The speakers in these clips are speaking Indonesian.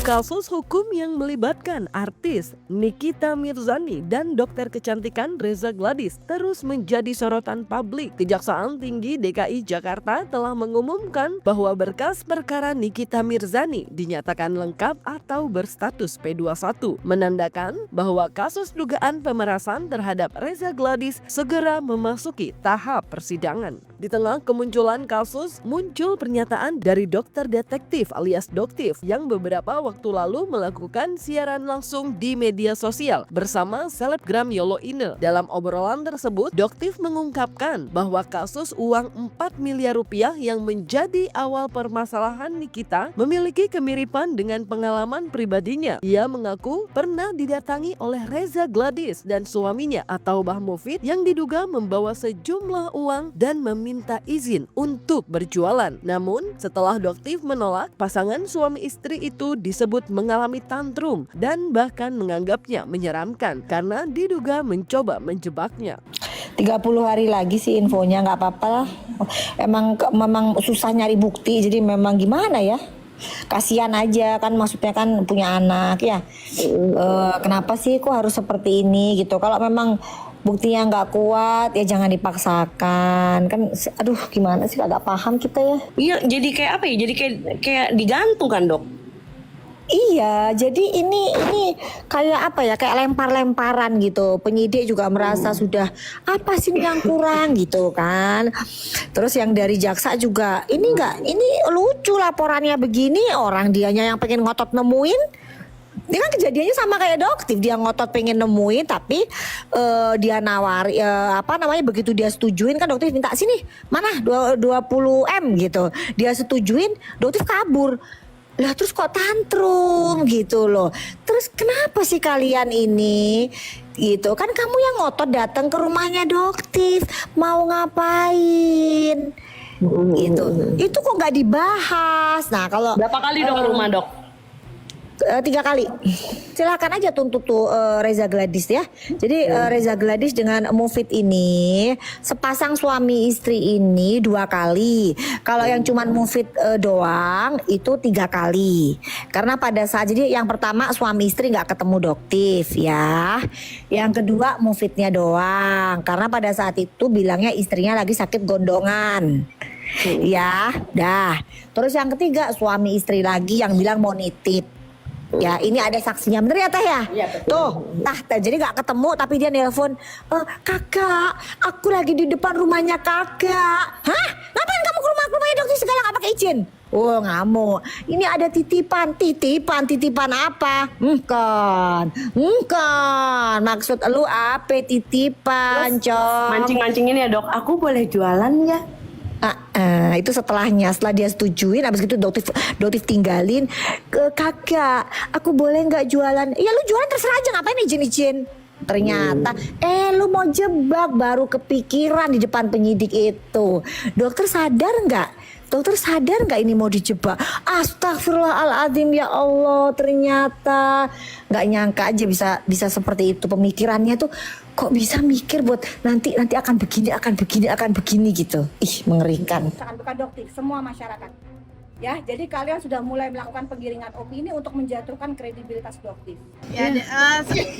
Kasus hukum yang melibatkan artis Nikita Mirzani dan dokter kecantikan Reza Gladys terus menjadi sorotan publik. Kejaksaan Tinggi DKI Jakarta telah mengumumkan bahwa berkas perkara Nikita Mirzani dinyatakan lengkap atau berstatus P21, menandakan bahwa kasus dugaan pemerasan terhadap Reza Gladys segera memasuki tahap persidangan. Di tengah kemunculan kasus, muncul pernyataan dari dokter detektif alias Doktif yang beberapa waktu lalu melakukan siaran langsung di media sosial bersama selebgram Yolo Ine. Dalam obrolan tersebut, Doktif mengungkapkan bahwa kasus uang 4 miliar rupiah yang menjadi awal permasalahan Nikita memiliki kemiripan dengan pengalaman pribadinya. Ia mengaku pernah didatangi oleh Reza Gladys dan suaminya atau Bah Mufid yang diduga membawa sejumlah uang dan meminta izin untuk berjualan. Namun, setelah Doktif menolak, pasangan suami istri itu disebut mengalami tantrum dan bahkan menganggapnya menyeramkan karena diduga mencoba menjebaknya. 30 hari lagi sih infonya, nggak apa-apa lah. Memang susah nyari bukti, jadi memang gimana ya? Kasihan aja kan, maksudnya kan punya anak ya. Kenapa sih kok harus seperti ini gitu? Kalau memang buktinya nggak kuat ya jangan dipaksakan kan. Aduh gimana sih, agak paham kita ya. Iya, jadi kayak apa ya? Jadi kayak digantung kan, Dok? Iya, jadi ini kayak apa ya? Kayak lempar-lemparan gitu. Penyidik juga merasa sudah apa sih yang kurang gitu kan. Terus yang dari jaksa juga ini lucu laporannya begini, orang dianya yang pengen ngotot nemuin. Ini kan kejadiannya sama kayak Doktif, dia ngotot pengen nemuin tapi dia nawari begitu dia setujuin kan Doktif minta sini mana 20M gitu, dia setujuin Doktif kabur lah, terus kok tantrum gitu loh. Terus kenapa sih kalian ini gitu kan, kamu yang ngotot datang ke rumahnya Doktif mau ngapain gitu, itu kok nggak dibahas. Nah kalau Berapa kali Dok ke rumah, Dok? 3 kali. Silakan aja tuntut tuh Reza Gladys ya. Jadi Reza Gladys dengan Mufid ini sepasang suami istri ini 2 kali. Kalau yang cuman Mufid doang itu 3 kali. Karena pada saat jadi yang pertama suami istri nggak ketemu Doktif ya. Yang kedua Mufidnya doang. Karena pada saat itu bilangnya istrinya lagi sakit gondongan. Ya, dah. Terus yang ketiga suami istri lagi yang bilang mau nitip. Ya ini ada saksinya, bener ya Teh ya? Iya, betul. Tuh, jadi gak ketemu tapi dia nelpon, kakak, aku lagi di depan rumahnya kakak. Hah? Ngapain kamu ke rumahnya Dokter segala gak pakai izin? Oh ngamuk. Ini ada titipan apa? Engkan. Maksud lu apa titipan, Cong? Mancing-mancingin ya, Dok. Aku boleh jualan ya? Itu setelah dia setujuin, abis itu Doktif tinggalin ke kakak, aku boleh nggak jualan? Ya lu jualan terserah aja, ngapain izin. Ternyata lu mau jebak, baru kepikiran di depan penyidik itu. Dokter sadar nggak ini mau dijebak? Astagfirullahaladzim, ya Allah, ternyata nggak nyangka aja bisa seperti itu pemikirannya tuh. Kok bisa mikir buat nanti akan begini gitu. Ih, mengerikan. Bukan Doktif, semua masyarakat. Ya, jadi kalian sudah mulai melakukan penggiringan opini untuk menjatuhkan kredibilitas Doktif. Ya,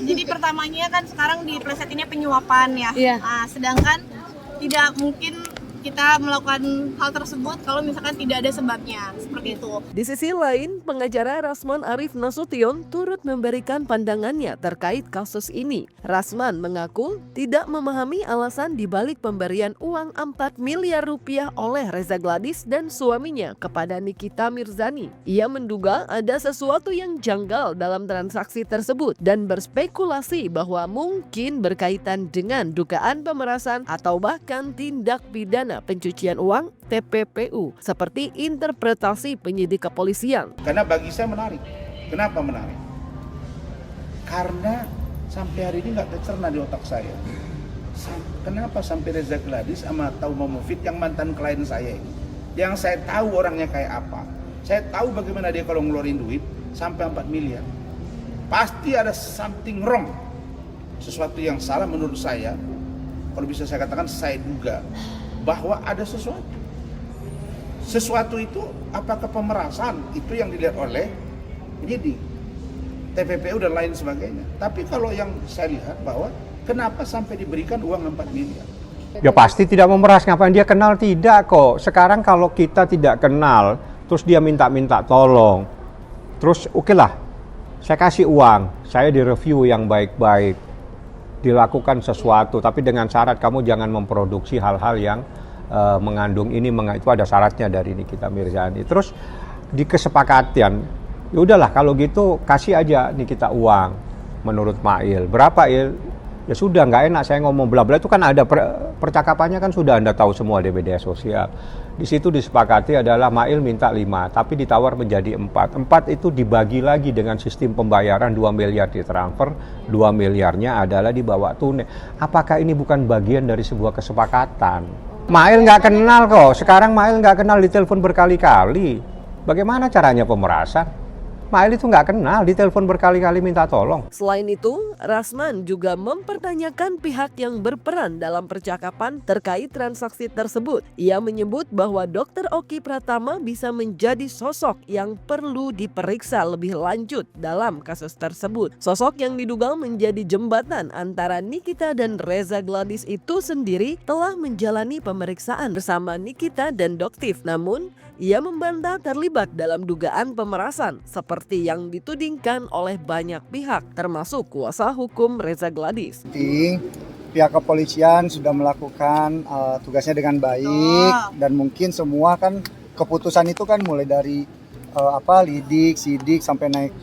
jadi pertamanya kan sekarang di plesetinnya penyuapan ya. Sedangkan tidak mungkin kita melakukan hal tersebut kalau misalkan tidak ada sebabnya, seperti itu. Di sisi lain, pengacara Rasman Arif Nasution turut memberikan pandangannya terkait kasus ini. Rasman mengaku tidak memahami alasan dibalik pemberian uang 4 miliar rupiah oleh Reza Gladys dan suaminya kepada Nikita Mirzani. Ia menduga ada sesuatu yang janggal dalam transaksi tersebut dan berspekulasi bahwa mungkin berkaitan dengan dugaan pemerasan atau bahkan tindak pidana pencucian uang TPPU seperti interpretasi penyidik kepolisian. Karena bagi saya menarik. Kenapa menarik? Karena sampai hari ini nggak tercerna di otak saya. Kenapa sampai Reza Gladys sama Tauma Mufid yang mantan klien saya ini, yang saya tahu orangnya kayak apa, saya tahu bagaimana dia kalau ngeluarin duit sampai 4 miliar. Pasti ada something wrong, sesuatu yang salah menurut saya. Kalau bisa saya katakan, saya duga bahwa ada sesuatu itu apakah pemerasan, itu yang dilihat oleh penyidik, TPPU dan lain sebagainya. Tapi kalau yang saya lihat bahwa kenapa sampai diberikan uang 4 miliar? Ya pasti tidak memeras, ngapain dia kenal, tidak kok. Sekarang kalau kita tidak kenal, terus dia minta tolong, terus oke lah, saya kasih uang, saya direview yang baik-baik, dilakukan sesuatu, tapi dengan syarat kamu jangan memproduksi hal-hal yang mengandung ini, itu ada syaratnya dari Nikita Mirzani. Terus di kesepakatan, ya udahlah kalau gitu kasih aja Nikita uang, menurut Mail. Berapa Il? Ya sudah, nggak enak saya ngomong bla-bla, itu kan ada percakapannya kan sudah Anda tahu semua di media sosial. Di situ disepakati adalah Mail minta 5, tapi ditawar menjadi 4. 4 itu dibagi lagi dengan sistem pembayaran 2 miliar ditransfer, 2 miliarnya adalah dibawa tunai. Apakah ini bukan bagian dari sebuah kesepakatan? Mail nggak kenal kok, sekarang Mail nggak kenal, ditelepon berkali-kali. Bagaimana caranya pemerasan? Mail itu nggak kenal, ditelepon berkali-kali minta tolong. Selain itu, Rasman juga mempertanyakan pihak yang berperan dalam percakapan terkait transaksi tersebut. Ia menyebut bahwa Dr. Oki Pratama bisa menjadi sosok yang perlu diperiksa lebih lanjut dalam kasus tersebut. Sosok yang diduga menjadi jembatan antara Nikita dan Reza Gladys itu sendiri telah menjalani pemeriksaan bersama Nikita dan Doktif. Namun, ia membantah terlibat dalam dugaan pemerasan seperti yang ditudingkan oleh banyak pihak, termasuk kuasa hukum Reza Gladys. Pihak kepolisian sudah melakukan tugasnya dengan baik, dan mungkin semua kan keputusan itu kan mulai dari lidik, sidik sampai naik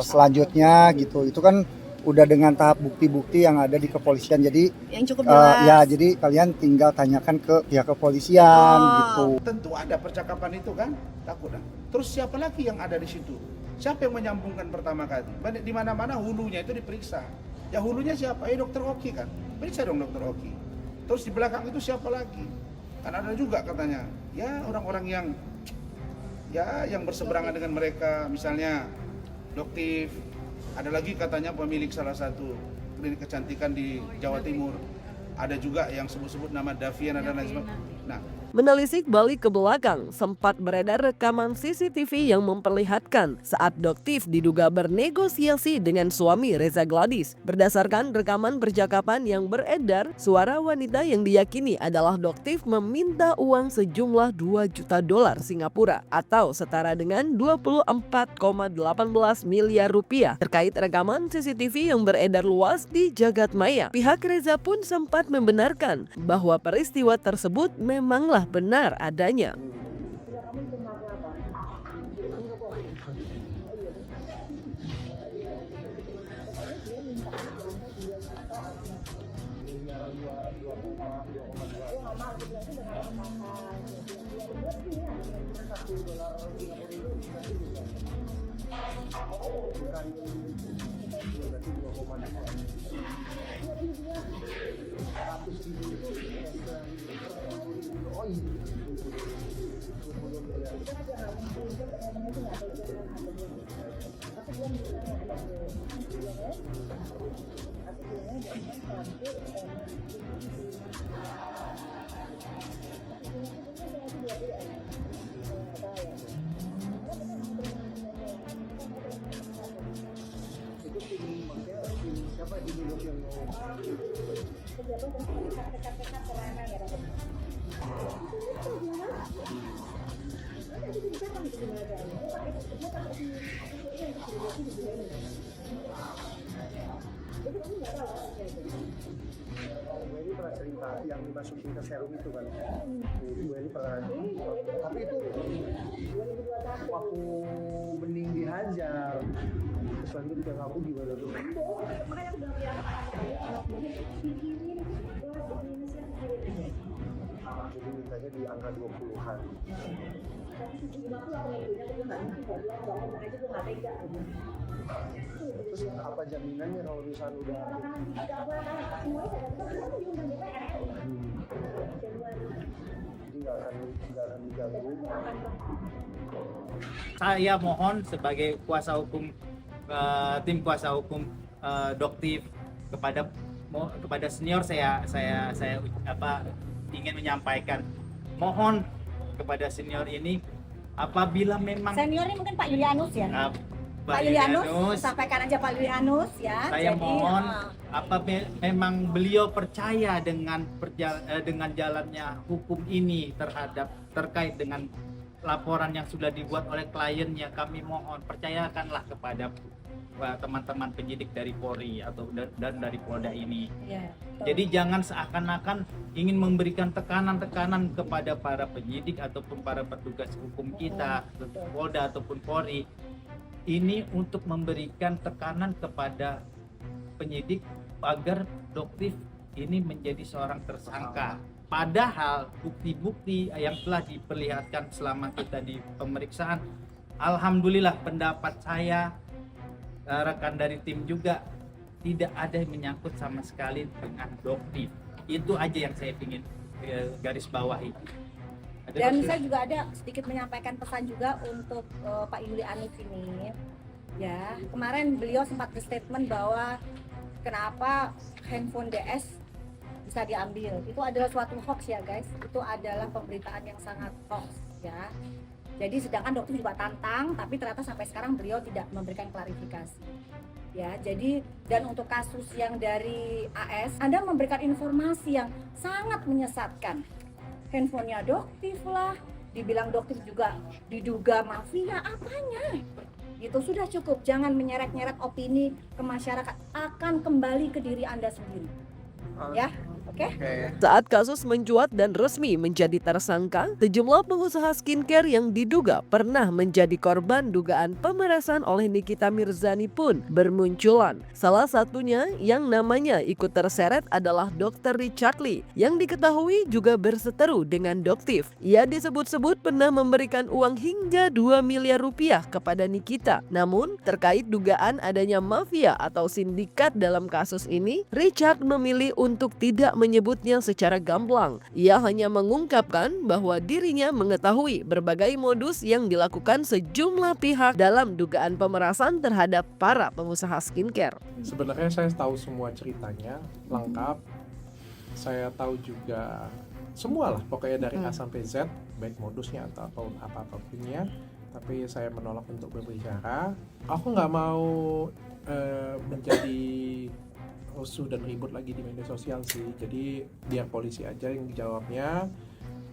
selanjutnya gitu. Itu kan udah dengan tahap bukti-bukti yang ada di kepolisian. Jadi yang cukup jelas. ya jadi kalian tinggal tanyakan ke pihak kepolisian gitu. Tentu ada percakapan itu kan, takut kan. Terus siapa lagi yang ada di situ? Siapa yang menyambungkan pertama kali? Di mana-mana hulunya itu diperiksa. Ya hulunya siapa? Dokter Oki kan. Periksa dong Dokter Oki. Terus di belakang itu siapa lagi? Kan ada juga katanya, ya orang-orang yang berseberangan dengan mereka, misalnya Doktif. Ada lagi katanya pemilik salah satu klinik kecantikan di Jawa Timur. Ada juga yang sebut-sebut nama Daviana dan lain sebagainya. Nah, Menelisik balik ke belakang, sempat beredar rekaman CCTV yang memperlihatkan saat Doktif diduga bernegosiasi dengan suami Reza Gladys. Berdasarkan rekaman percakapan yang beredar, suara wanita yang diyakini adalah Doktif meminta uang sejumlah 2 juta dolar Singapura atau setara dengan 24,18 miliar rupiah. Terkait rekaman CCTV yang beredar luas di jagat maya, pihak Reza pun sempat membenarkan bahwa peristiwa tersebut memanglah benar adanya. Ini pernah cerita yang dimasukin ke serum itu kan. Ini pernah. Tapi itu waktu bening dihajar. Terus lanjut ke kamu gimana tuh? Jadi mintanya di angka 20-an. Terus apa jaminannya kalau misalnya udah jadi nggak akan diganggu? Saya mohon sebagai kuasa hukum tim kuasa hukum Doktif kepada senior saya ingin menyampaikan, mohon kepada senior ini apabila memang Seniornya mungkin Pak Yulianus ya. Pak Yulianus, sampaikan aja Pak Yulianus ya. Saya Jadi, mohon memang beliau percaya dengan dengan jalannya hukum ini terkait dengan laporan yang sudah dibuat oleh kliennya. Kami mohon percayakanlah kepada teman-teman penyidik dari Polri dan dari Polda ini. ya, Jadi jangan seakan-akan ingin memberikan tekanan-tekanan kepada para penyidik ataupun para petugas hukum kita, Polda ataupun Polri. Ini untuk memberikan tekanan kepada penyidik agar Doktif ini menjadi seorang tersangka. Padahal bukti-bukti yang telah diperlihatkan selama kita di pemeriksaan, alhamdulillah pendapat saya, rekan dari tim juga, tidak ada yang menyangkut sama sekali dengan Doktif. Itu aja yang saya ingin garis bawahi. Dan saya juga ada sedikit menyampaikan pesan juga untuk Pak Yulianus ini. Ya, kemarin beliau sempat berstatement bahwa kenapa handphone DS bisa diambil. Itu adalah suatu hoax ya guys. Itu adalah pemberitaan yang sangat hoax ya. Jadi sedangkan Doktif juga tantang, tapi ternyata sampai sekarang beliau tidak memberikan klarifikasi. Ya, jadi dan untuk kasus yang dari AS, Anda memberikan informasi yang sangat menyesatkan. Handphonenya Doktif lah, dibilang Doktif juga diduga mafia, apanya? Itu sudah cukup, jangan menyeret-nyeret opini ke masyarakat, akan kembali ke diri Anda sendiri. Ya, oke? Saat kasus mencuat dan resmi menjadi tersangka, sejumlah pengusaha skincare yang diduga pernah menjadi korban dugaan pemerasan oleh Nikita Mirzani pun bermunculan. Salah satunya yang namanya ikut terseret adalah Dr. Richard Lee yang diketahui juga berseteru dengan Doktif. Ia disebut-sebut pernah memberikan uang hingga 2 miliar rupiah kepada Nikita. Namun terkait dugaan adanya mafia atau sindikat dalam kasus ini, Richard memilih untuk tidak menyebutnya secara gamblang. Ia hanya mengungkapkan bahwa dirinya mengetahui berbagai modus yang dilakukan sejumlah pihak dalam dugaan pemerasan terhadap para pengusaha skincare. Sebenarnya saya tahu semua ceritanya lengkap. Saya tahu juga semualah pokoknya dari A sampai Z, baik modusnya ataupun apapunnya. Tapi saya menolak untuk berbicara. Aku nggak mau menjadi rusuh dan ribut lagi di media sosial sih. Jadi biar polisi aja yang jawabnya,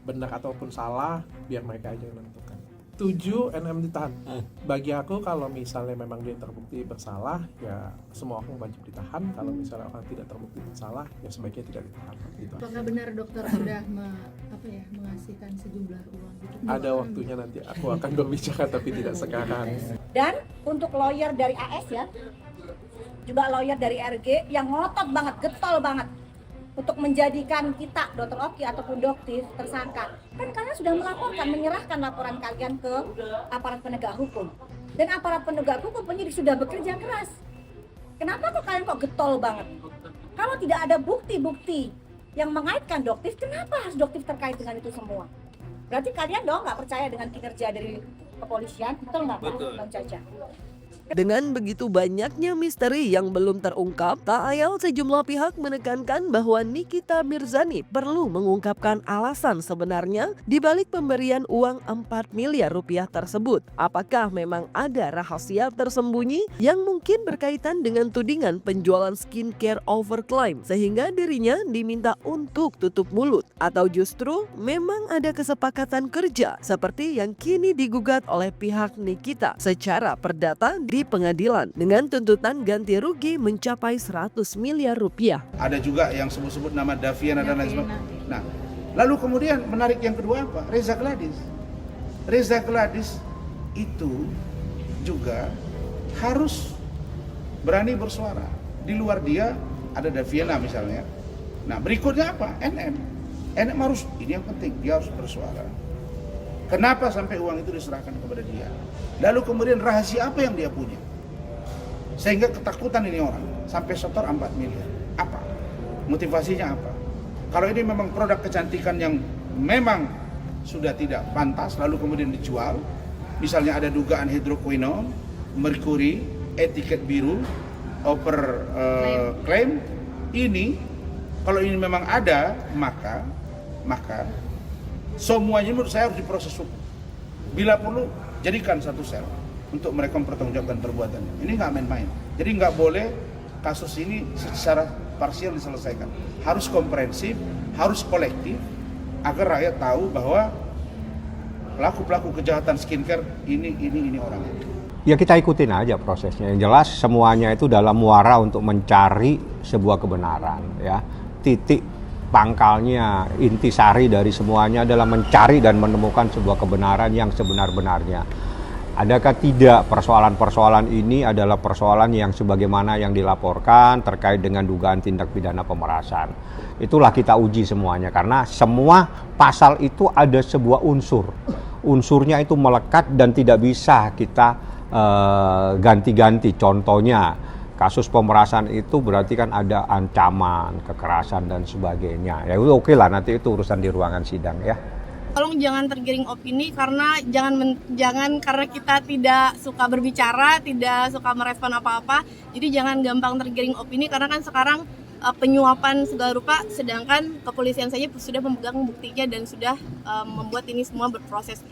benar ataupun salah biar mereka aja yang menentukan. 7 NM ditahan. Bagi aku kalau misalnya memang dia terbukti bersalah, ya semua orang wajib ditahan. Kalau misalnya orang tidak terbukti bersalah, ya sebaiknya tidak ditahan. Gitu. Apakah benar dokter sudah mengasihkan sejumlah uang? Ada waktunya nanti aku akan berbicara tapi tidak sekarang. Dan untuk lawyer dari AS ya, juga lawyer dari RG yang ngotot banget, getol banget untuk menjadikan kita, Dr. Oki ataupun Doktif tersangka. Kan kalian sudah melaporkan, menyerahkan laporan kalian ke aparat penegak hukum. Dan aparat penegak hukum penyidik sudah bekerja keras. Kenapa kok kalian getol banget? Kalau tidak ada bukti-bukti yang mengaitkan Doktif, kenapa harus Doktif terkait dengan itu semua? Berarti kalian dong nggak percaya dengan kinerja dari kepolisian, betul nggak Pak Bang Caca? Dengan begitu banyaknya misteri yang belum terungkap, tak ayal sejumlah pihak menekankan bahwa Nikita Mirzani perlu mengungkapkan alasan sebenarnya di balik pemberian uang 4 miliar rupiah tersebut. Apakah memang ada rahasia tersembunyi yang mungkin berkaitan dengan tudingan penjualan skincare overclaim sehingga dirinya diminta untuk tutup mulut? Atau justru memang ada kesepakatan kerja seperti yang kini digugat oleh pihak Nikita secara perdata di pengadilan dengan tuntutan ganti rugi mencapai 100 miliar rupiah. Ada juga yang sebut-sebut nama Daviana dan lain sebagainya. Nah, lalu kemudian menarik yang kedua apa? Reza Gladys. Reza Gladys itu juga harus berani bersuara. Di luar dia ada Daviana misalnya. Nah, berikutnya apa? NM. NM harus, ini yang penting, dia harus bersuara. Kenapa sampai uang itu diserahkan kepada dia? Lalu kemudian rahasia apa yang dia punya? Sehingga ketakutan ini orang sampai setor 4 miliar. Apa? Motivasinya apa? Kalau ini memang produk kecantikan yang memang sudah tidak pantas lalu kemudian dijual, misalnya ada dugaan hidroquinone, merkuri, etiket biru, claim, ini kalau ini memang ada, maka semuanya menurut saya harus diproses hukum. Bila perlu jadikan satu sel. untuk mereka mempertanggungjawabkan perbuatannya. Ini nggak main-main. Jadi nggak boleh kasus ini secara parsial diselesaikan. Harus komprehensif, harus kolektif, agar rakyat tahu bahwa pelaku-pelaku kejahatan skincare ini orang. Ya kita ikutin aja prosesnya. Yang jelas semuanya itu dalam muara untuk mencari sebuah kebenaran. Ya, titik pangkalnya, intisari dari semuanya adalah mencari dan menemukan sebuah kebenaran yang sebenar-benarnya. Adakah tidak persoalan-persoalan ini adalah persoalan yang sebagaimana yang dilaporkan terkait dengan dugaan tindak pidana pemerasan. Itulah kita uji semuanya karena semua pasal itu ada sebuah unsur. Unsurnya itu melekat dan tidak bisa kita ganti-ganti. Contohnya kasus pemerasan itu berarti kan ada ancaman, kekerasan dan sebagainya. Ya itu oke lah, nanti itu urusan di ruangan sidang ya. Tolong jangan tergiring opini karena jangan karena kita tidak suka berbicara, tidak suka merespon apa-apa. Jadi jangan gampang tergiring opini karena kan sekarang penyuapan segala rupa, sedangkan kepolisian saja sudah memegang buktinya dan sudah membuat ini semua berproses.